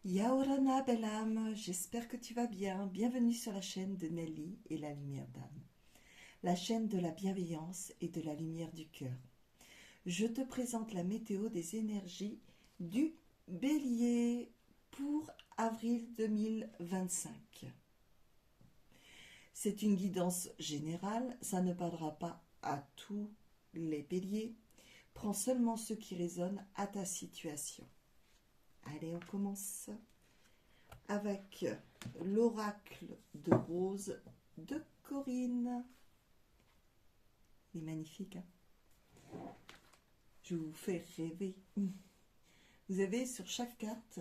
Yaorana, belle âme, j'espère que tu vas bien. Bienvenue sur la chaîne de Nelly et la lumière d'âme, la chaîne de la bienveillance et de la lumière du cœur. Je te présente la météo des énergies du Bélier pour avril 2025. C'est une guidance générale, ça ne parlera pas à tous les béliers. Prends seulement ceux qui résonnent à ta situation. Allez, on commence avec l'oracle de rose de Corinne. Il est magnifique, hein? Je vous fais rêver. Vous avez sur chaque carte,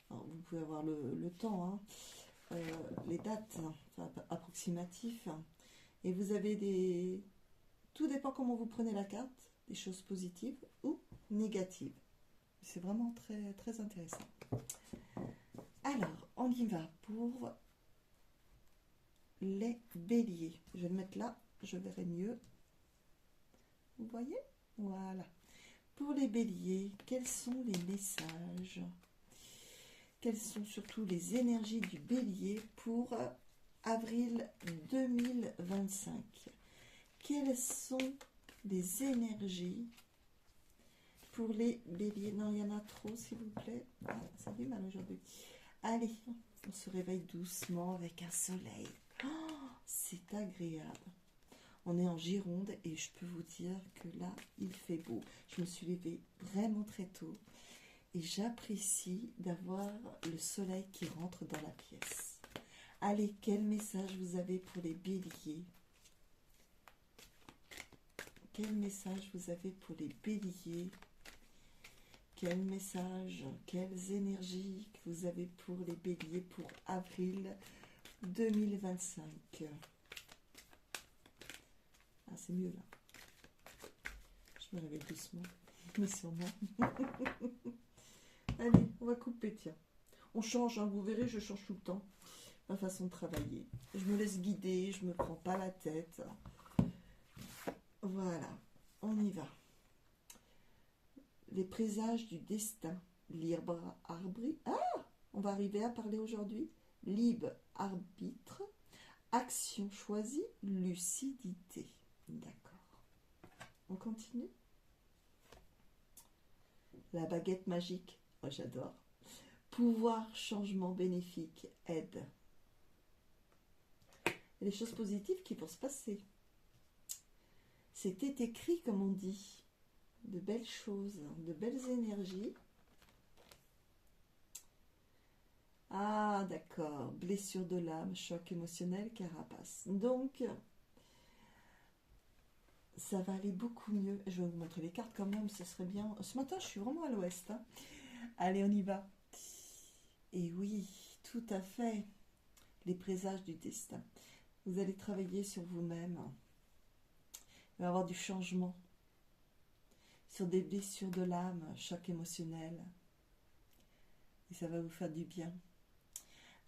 alors vous pouvez avoir le temps, hein, les dates, enfin, approximatifs, hein, et vous avez des... Tout dépend comment vous prenez la carte, des choses positives ou négatives. C'est vraiment très, très intéressant. Alors, on y va pour les béliers. Je vais le mettre là, je verrai mieux. Vous voyez? Voilà. Pour les béliers, quels sont les messages? Quelles sont surtout les énergies du bélier pour avril 2025? Quelles sont les énergies pour les béliers? Non, il y en a trop, s'il vous plaît. Ah, ça fait mal aujourd'hui. Allez, on se réveille doucement avec un soleil. Oh, c'est agréable. On est en Gironde et je peux vous dire que là, il fait beau. Je me suis levée vraiment très tôt et j'apprécie d'avoir le soleil qui rentre dans la pièce. Allez, quel message vous avez pour les béliers? Quel message vous avez pour les béliers? Quel message, quelles énergies que vous avez pour les béliers pour avril 2025? Ah, c'est mieux là. Je me réveille doucement, mais sûrement. Allez, on va couper, tiens. On change, hein, vous verrez, je change tout le temps ma façon de travailler. Je me laisse guider, je me prends pas la tête. Voilà, on y va. Les présages du destin. Libre arbitre. Ah, on va arriver à parler aujourd'hui. Libre arbitre. Action choisie. Lucidité. D'accord. On continue. La baguette magique. Oh, j'adore. Pouvoir, changement bénéfique, aide. Il y a des choses positives qui vont se passer. C'était écrit, comme on dit. De belles choses, de belles énergies. Ah, d'accord. Blessure de l'âme, choc émotionnel, carapace. Donc, ça va aller beaucoup mieux. Je vais vous montrer les cartes quand même, ce serait bien. Ce matin, je suis vraiment à l'ouest, hein. Allez, on y va. Et oui, tout à fait. Les présages du destin. Vous allez travailler sur vous-même. Il va y avoir du changement. Sur des blessures de l'âme, choc émotionnel. Et ça va vous faire du bien.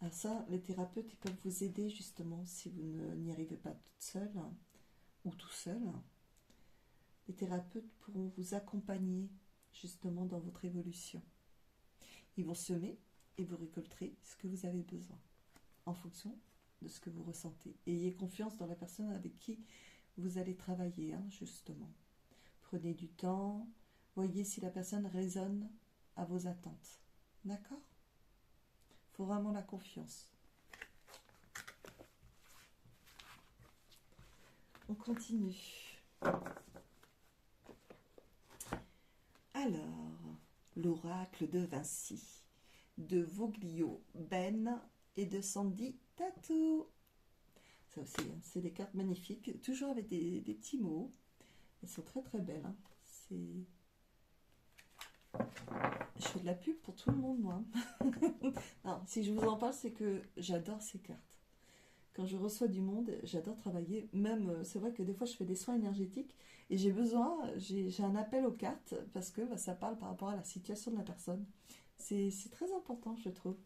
Alors ça, les thérapeutes, ils peuvent vous aider justement si vous n'y arrivez pas toute seule ou tout seul. Les thérapeutes pourront vous accompagner justement dans votre évolution. Ils vont semer et vous récolterez ce que vous avez besoin en fonction de ce que vous ressentez. Et ayez confiance dans la personne avec qui vous allez travailler, hein, justement. Prenez du temps, voyez si la personne résonne à vos attentes. D'accord ? Il faut vraiment la confiance. On continue. Alors, l'oracle de Vinci, de Voglio Ben et de Sandy Tattoo. Ça aussi, hein, c'est des cartes magnifiques, toujours avec des petits mots. Elles sont très très belles. Hein. Je fais de la pub pour tout le monde, moi. Non, si je vous en parle, c'est que j'adore ces cartes. Quand je reçois du monde, j'adore travailler. Même, c'est vrai que des fois, je fais des soins énergétiques et j'ai un appel aux cartes parce que ça parle par rapport à la situation de la personne. C'est très important, je trouve.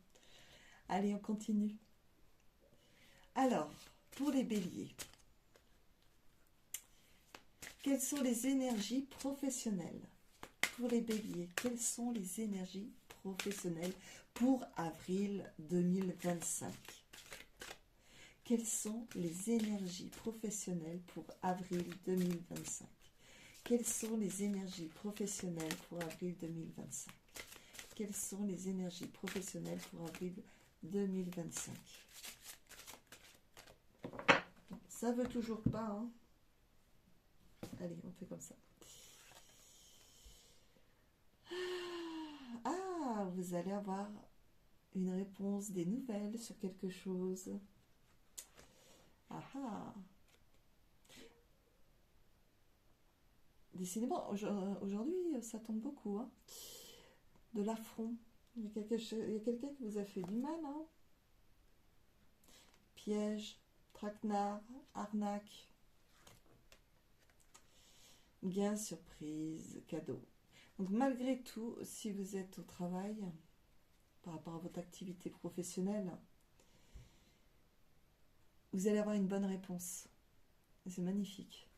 Allez, on continue. Alors, pour les béliers, quelles sont les énergies professionnelles? Pour les béliers, quelles sont les énergies professionnelle pour avril 2025. Quelles sont les énergies professionnelles pour avril 2025? Quelles sont les énergies professionnelles pour avril 2025? Quelles sont les énergies professionnelles pour avril 2025? Ça veut toujours pas, hein? Allez, on fait comme ça. Ah, vous allez avoir une réponse, des nouvelles sur quelque chose. Ah ah. Décidément, aujourd'hui, ça tombe beaucoup, hein, de l'affront. Il y a quelqu'un qui vous a fait du mal, hein. Piège, traquenard, arnaque, gain, surprise, cadeau. Donc malgré tout, si vous êtes au travail, par rapport à votre activité professionnelle, vous allez avoir une bonne réponse. C'est magnifique.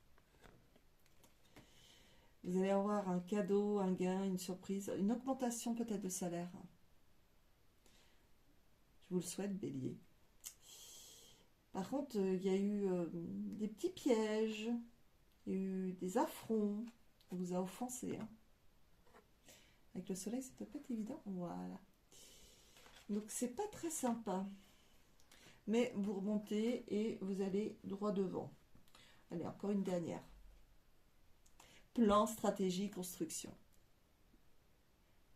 Vous allez avoir un cadeau, un gain, une surprise, une augmentation peut-être de salaire. Je vous le souhaite, Bélier. Par contre, il y a eu des petits pièges, il y a eu des affronts, on vous a offensé, hein. Avec le soleil, c'est peut-être pas évident. Voilà. Donc, c'est pas très sympa. Mais vous remontez et vous allez droit devant. Allez, encore une dernière. Plan, stratégie, construction.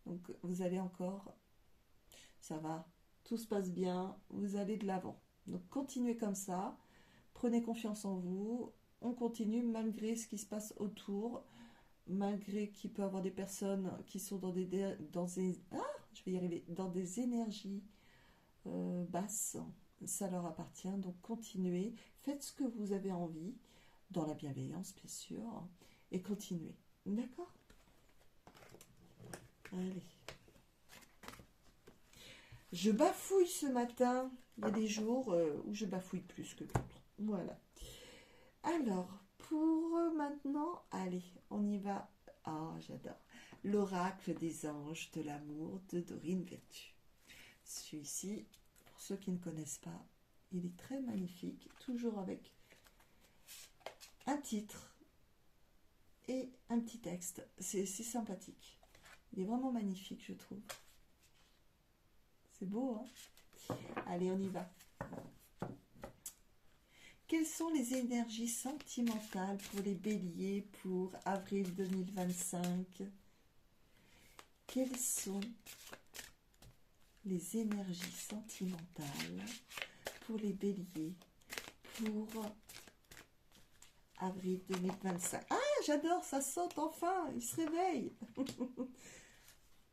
Donc, vous allez encore. Ça va. Tout se passe bien. Vous allez de l'avant. Donc, continuez comme ça. Prenez confiance en vous. On continue malgré ce qui se passe autour. Malgré qu'il peut y avoir des personnes qui sont dans des je vais y arriver, dans des énergies basses, ça leur appartient, donc continuez, faites ce que vous avez envie, dans la bienveillance bien sûr, et continuez, d'accord? Allez. Je bafouille ce matin, il y a des jours où je bafouille plus que d'autres, voilà. Alors, pour maintenant, allez, on y va. Ah, j'adore. L'oracle des anges de l'amour de Dorine Vertu. Celui-ci, pour ceux qui ne connaissent pas, il est très magnifique, toujours avec un titre et un petit texte. C'est sympathique. Il est vraiment magnifique, je trouve. C'est beau, hein? Allez, on y va. Quelles sont les énergies sentimentales pour les béliers pour avril 2025? Quelles sont les énergies sentimentales pour les béliers pour avril 2025? Ah, j'adore, ça saute enfin, il se réveille.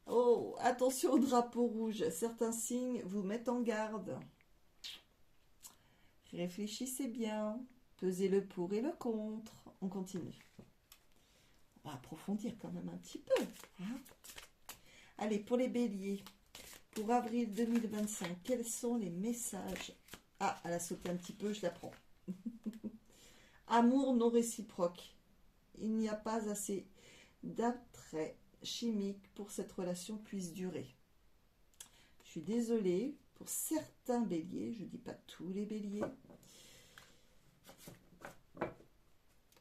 Oh, attention au drapeau rouge, certains signes vous mettent en garde. Réfléchissez bien, pesez le pour et le contre. On continue. On va approfondir quand même un petit peu, hein. Allez, pour les béliers, pour avril 2025, quels sont les messages? Ah, elle a sauté un petit peu, je la prends. Amour non réciproque. Il n'y a pas assez d'attrait chimique pour que cette relation puisse durer. Je suis désolée, pour certains béliers, je ne dis pas tous les béliers,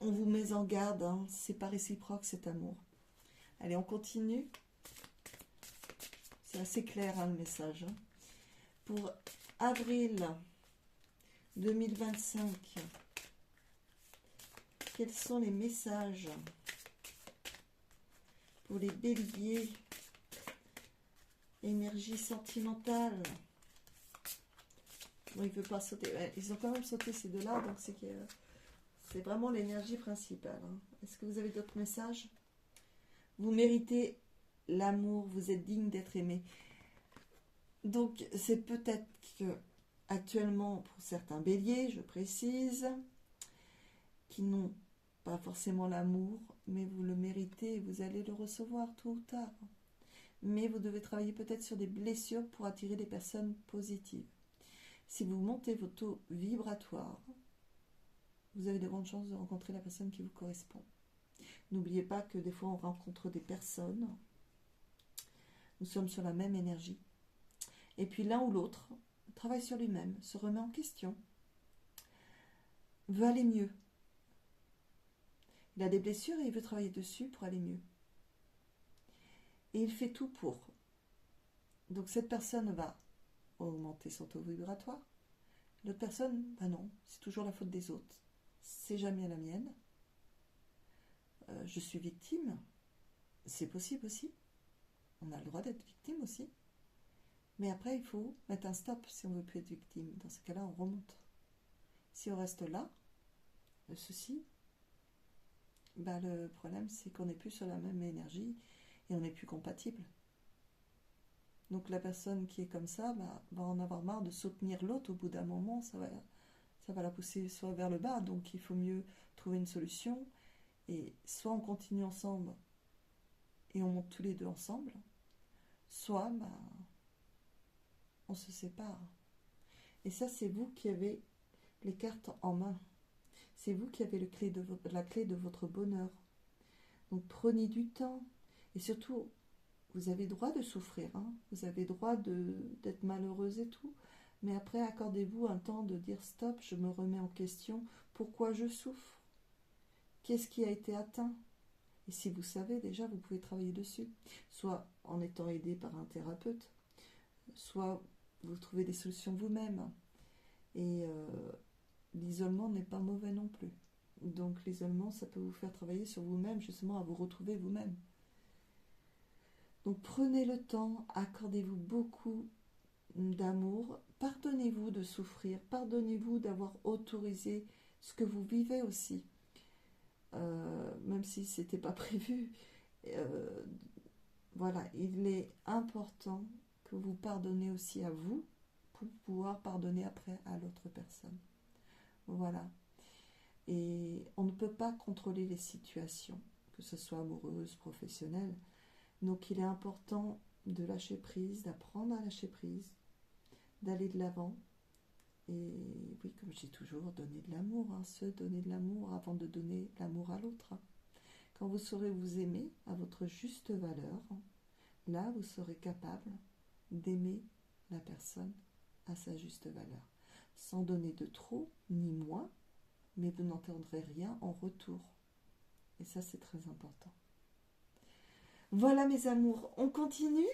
on vous met en garde, hein, c'est pas réciproque cet amour. Allez, on continue. C'est assez clair, hein, le message. Hein. Pour avril 2025, quels sont les messages pour les béliers? Énergie sentimentale. Bon, il ne veut pas sauter. Ouais, ils ont quand même sauté ces deux-là, donc c'est vraiment l'énergie principale. Hein. Est-ce que vous avez d'autres messages? Vous méritez l'amour, vous êtes digne d'être aimé. Donc, c'est peut-être que actuellement, pour certains béliers, je précise, qui n'ont pas forcément l'amour, mais vous le méritez et vous allez le recevoir tôt ou tard. Mais vous devez travailler peut-être sur des blessures pour attirer des personnes positives. Si vous montez vos taux vibratoires, vous avez de grandes chances de rencontrer la personne qui vous correspond. N'oubliez pas que des fois on rencontre des personnes Nous sommes sur la même énergie. Et puis l'un ou l'autre travaille sur lui-même, se remet en question, veut aller mieux. Il a des blessures et il veut travailler dessus pour aller mieux. Et il fait tout pour. Donc cette personne va augmenter son taux vibratoire. L'autre personne, ben non, c'est toujours la faute des autres. C'est jamais la mienne. Je suis victime. C'est possible aussi. On a le droit d'être victime aussi. Mais après, il faut mettre un stop si on ne veut plus être victime. Dans ce cas-là, on remonte. Si on reste là, le souci, ben le problème, c'est qu'on n'est plus sur la même énergie et on n'est plus compatible. Donc la personne qui est comme ça va en avoir marre de soutenir l'autre. Au bout d'un moment, ça va la pousser soit vers le bas. Donc il faut mieux trouver une solution. Et soit on continue ensemble et on monte tous les deux ensemble, soit on se sépare. Et ça, c'est vous qui avez les cartes en main. C'est vous qui avez la clé de votre bonheur. Donc prenez du temps. Et surtout, vous avez droit de souffrir. Hein. Vous avez droit d'être malheureuse et tout. Mais après, accordez-vous un temps de dire stop, je me remets en question. Pourquoi je souffre? Qu'est-ce qui a été atteint? Et si vous savez déjà, vous pouvez travailler dessus. Soit en étant aidé par un thérapeute, soit vous trouvez des solutions vous-même. Et l'isolement n'est pas mauvais non plus. Donc l'isolement, ça peut vous faire travailler sur vous-même, justement à vous retrouver vous-même. Donc prenez le temps, accordez-vous beaucoup d'amour, pardonnez-vous de souffrir, pardonnez-vous d'avoir autorisé ce que vous vivez aussi. Même si ce n'était pas prévu, voilà, il est important que vous pardonnez aussi à vous pour pouvoir pardonner après à l'autre personne. Voilà. Et on ne peut pas contrôler les situations, que ce soit amoureuses, professionnelles. Donc il est important de lâcher prise, d'apprendre à lâcher prise, d'aller de l'avant. Et oui, comme je dis toujours, donner de l'amour, hein, se donner de l'amour avant de donner l'amour à l'autre. Hein. Quand vous saurez vous aimer à votre juste valeur, hein, là vous serez capable d'aimer la personne à sa juste valeur. Sans donner de trop ni moins, mais vous n'entendrez rien en retour. Et ça, c'est très important. Voilà mes amours, on continue,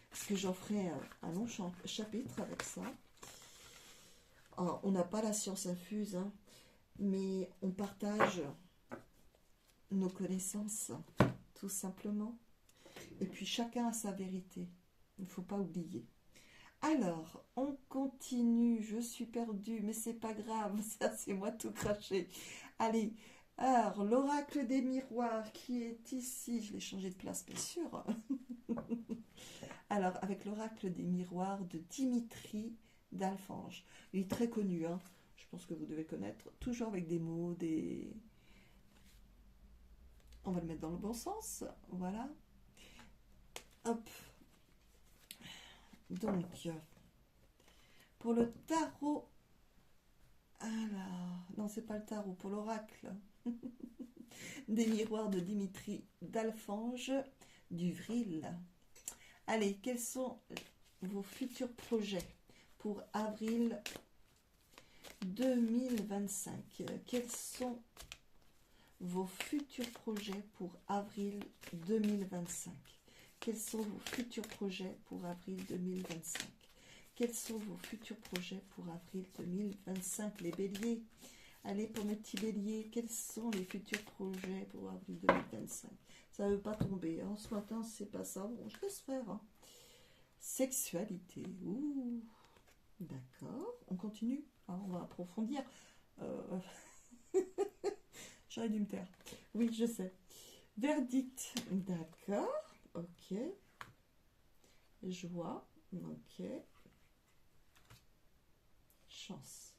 parce que j'en ferai un long chapitre avec ça. Alors, on n'a pas la science infuse, hein, mais on partage nos connaissances, tout simplement. Et puis chacun a sa vérité, il ne faut pas oublier. Alors, on continue, je suis perdue, mais c'est pas grave, ça c'est moi tout craché. Allez, alors, l'oracle des miroirs qui est ici, je l'ai changé de place, bien sûr. Alors, avec l'oracle des miroirs de Dimitri d'Alfange. Il est très connu, hein. Je pense que vous devez connaître, toujours avec des mots, On va le mettre dans le bon sens, voilà. Hop. Donc, pour le tarot... Alors, non, c'est pas le tarot, pour l'oracle des miroirs de Dimitri d'Alfange d'Uvril. Allez, quels sont vos futurs projets pour avril 2025? Quels sont vos futurs projets pour avril 2025? Quels sont vos futurs projets pour avril 2025? Quels sont vos futurs projets pour avril 2025, les béliers? Allez, pour mes petits béliers, quels sont les futurs projets pour avril 2025? Ça ne veut pas tomber. Hein. Ce matin, c'est pas ça. Bon, je laisse faire. Hein. Sexualité. Ouh. D'accord. On continue. Hein, on va approfondir. J'aurais dû me taire. Oui, je sais. Verdict. D'accord. Ok. Joie. Ok. Chance.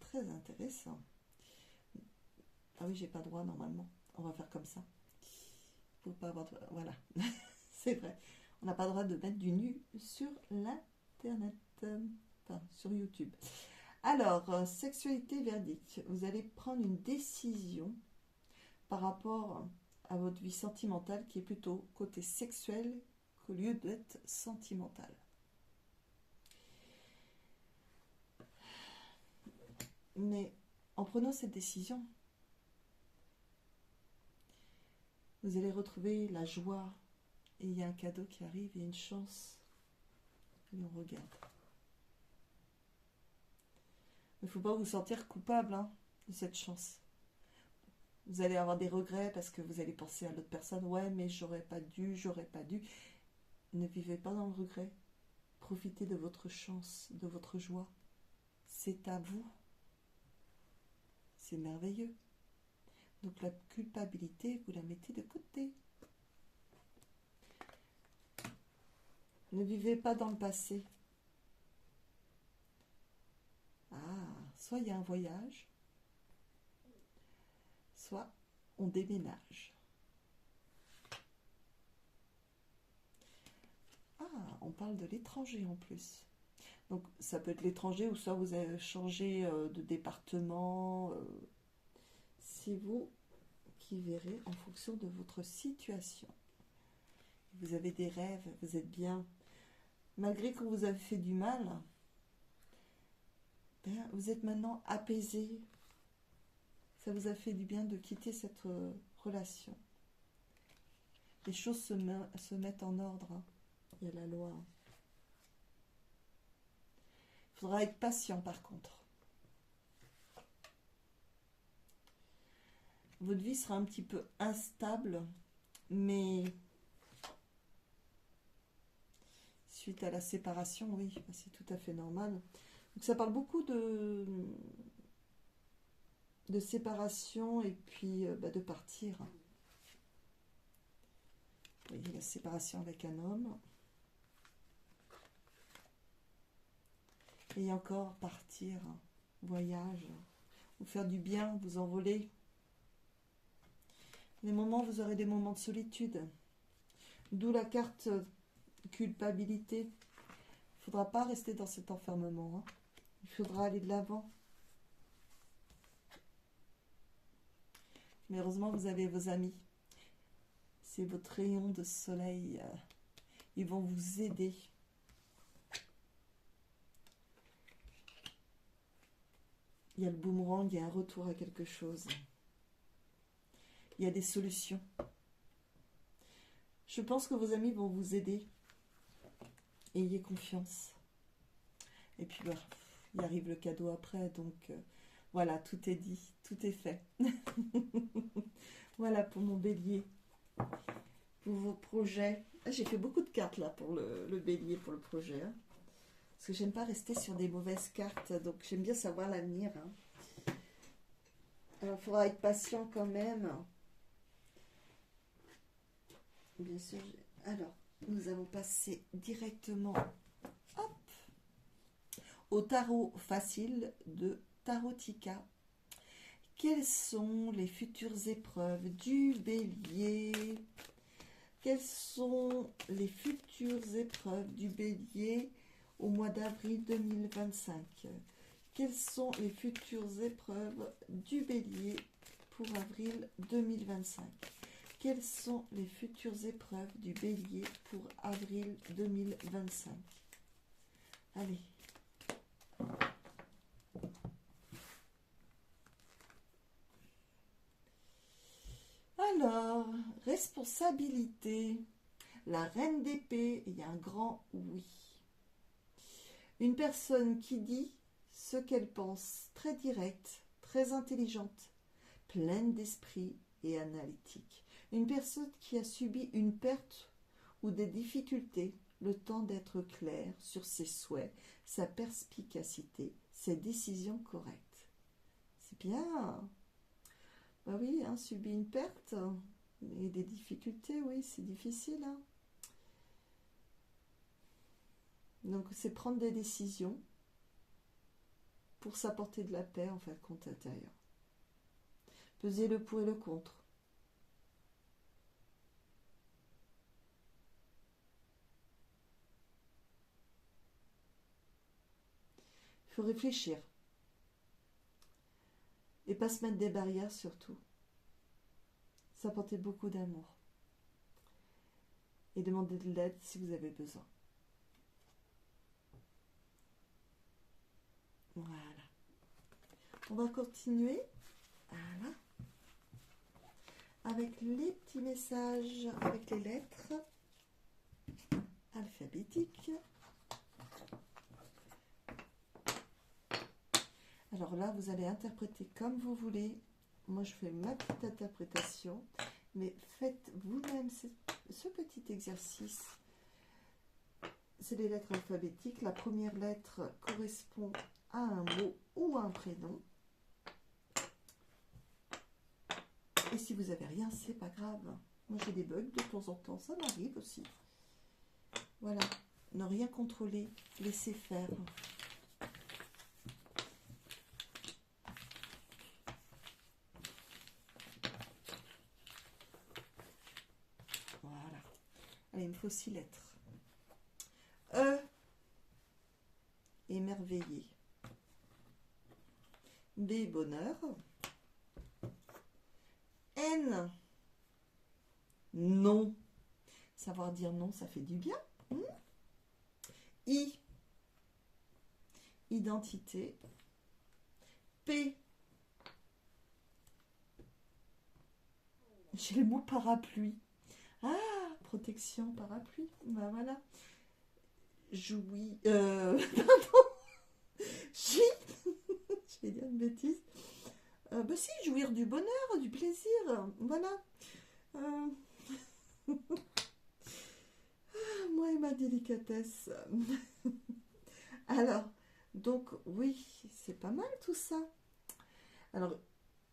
Très intéressant. Ah oui, j'ai pas droit normalement. On va faire comme ça. Faut pas avoir... Voilà. C'est vrai. On n'a pas le droit de mettre du nu sur l'internet. Enfin, sur YouTube. Alors, sexualité verdict. Vous allez prendre une décision par rapport à votre vie sentimentale qui est plutôt côté sexuel qu'au lieu d'être sentimental. Mais en prenant cette décision, vous allez retrouver la joie et il y a un cadeau qui arrive et une chance. Et on regarde. Il ne faut pas vous sentir coupable de cette chance. Vous allez avoir des regrets parce que vous allez penser à l'autre personne. Ouais, mais j'aurais pas dû, j'aurais pas dû. Ne vivez pas dans le regret. Profitez de votre chance, de votre joie. C'est à vous. C'est merveilleux. Donc la culpabilité, vous la mettez de côté. Ne vivez pas dans le passé. Ah, soit il y a un voyage, soit on déménage. Ah, on parle de l'étranger en plus. Donc ça peut être l'étranger ou soit vous avez changé de département. C'est vous qui verrez en fonction de votre situation. Vous avez des rêves, vous êtes bien. Malgré que vous avez fait du mal, vous êtes maintenant apaisé. Ça vous a fait du bien de quitter cette relation. Les choses se mettent en ordre. Il y a la loi. Il faudra être patient par contre. Votre vie sera un petit peu instable, mais suite à la séparation, oui, c'est tout à fait normal. Donc ça parle beaucoup de séparation et puis de partir. Oui, la séparation avec un homme. Et encore partir, voyage, vous faire du bien, vous envoler. Les moments, vous aurez des moments de solitude. D'où la carte culpabilité. Il ne faudra pas rester dans cet enfermement. Il faudra aller de l'avant. Mais heureusement, vous avez vos amis. C'est votre rayon de soleil. Ils vont vous aider. Il y a le boomerang, il y a un retour à quelque chose. Il y a des solutions. Je pense que vos amis vont vous aider. Ayez confiance. Et puis, il arrive le cadeau après. Donc, voilà, tout est dit. Tout est fait. Voilà pour mon bélier. Pour vos projets. J'ai fait beaucoup de cartes là pour le bélier, pour le projet. Parce que j'aime pas rester sur des mauvaises cartes. Donc, j'aime bien savoir l'avenir. Alors, il faudra être patient quand même. Bien sûr. Alors, nous allons passer directement au tarot facile de Tarotica. Quelles sont les futures épreuves du bélier? Quelles sont les futures épreuves du bélier au mois d'avril 2025? Quelles sont les futures épreuves du bélier pour avril 2025? Quelles sont les futures épreuves du bélier pour avril 2025? Allez. Alors, responsabilité. La reine d'épée, il y a un grand oui. Une personne qui dit ce qu'elle pense, très directe, très intelligente, pleine d'esprit et analytique. Une personne qui a subi une perte ou des difficultés, le temps d'être clair sur ses souhaits, sa perspicacité, ses décisions correctes. C'est bien. Bah oui, subir une perte et des difficultés, oui, c'est difficile. Donc c'est prendre des décisions pour s'apporter de la paix en fin de compte intérieur. Peser le pour et le contre. Il faut réfléchir. Et pas se mettre des barrières surtout. S'apporter beaucoup d'amour. Et demander de l'aide si vous avez besoin. Voilà. On va continuer. Voilà. Avec les petits messages, avec les lettres alphabétiques. Alors là, vous allez interpréter comme vous voulez. Moi, je fais ma petite interprétation. Mais faites vous-même ce petit exercice. C'est les lettres alphabétiques. La première lettre correspond à un mot ou à un prénom. Et si vous n'avez rien, c'est pas grave. Moi, j'ai des bugs de temps en temps. Ça m'arrive aussi. Voilà. Ne rien contrôler. Laissez faire. Voilà. Allez, il me faut 6 lettres. E. Émerveillé. B. Bonheur. N. Non. Savoir dire non, ça fait du bien. I. Identité. P. J'ai le mot parapluie. Ah, protection, parapluie. Ben voilà. Jouis. Pardon. J. Je vais dire une bêtise. Bah si, jouir du bonheur, du plaisir. Voilà. Moi et ma délicatesse. Alors, donc oui, c'est pas mal tout ça. Alors,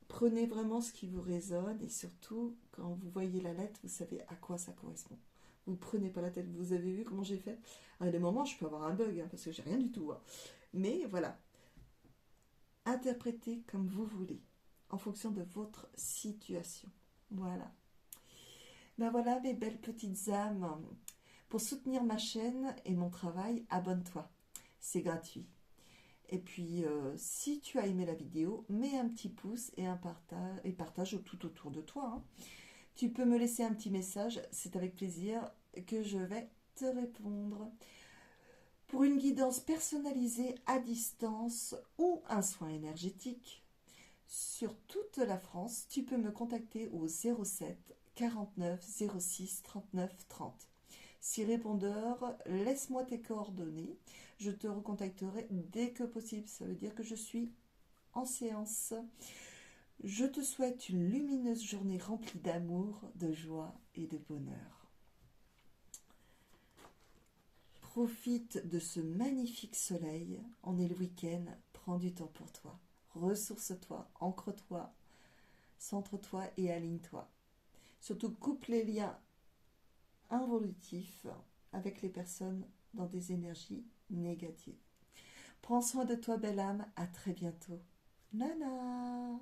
prenez vraiment ce qui vous résonne et surtout, quand vous voyez la lettre, vous savez à quoi ça correspond. Vous ne prenez pas la tête. Vous avez vu comment j'ai fait? À des moments, je peux avoir un bug parce que j'ai rien du tout. Mais voilà. Interprétez comme vous voulez, en fonction de votre situation. Voilà. Ben voilà, mes belles petites âmes. Pour soutenir ma chaîne et mon travail, abonne-toi. C'est gratuit. Et puis, si tu as aimé la vidéo, mets un petit pouce et partage tout autour de toi. Tu peux me laisser un petit message, c'est avec plaisir que je vais te répondre. Pour une guidance personnalisée à distance ou un soin énergétique, sur toute la France, tu peux me contacter au 07 49 06 39 30. Si répondeur, laisse-moi tes coordonnées. Je te recontacterai dès que possible. Ça veut dire que je suis en séance. Je te souhaite une lumineuse journée remplie d'amour, de joie et de bonheur. Profite de ce magnifique soleil. On est le week-end. Prends du temps pour toi. Ressource-toi, ancre-toi, centre-toi et aligne-toi. Surtout, coupe les liens involutifs avec les personnes dans des énergies négatives. Prends soin de toi, belle âme. À très bientôt. Nana.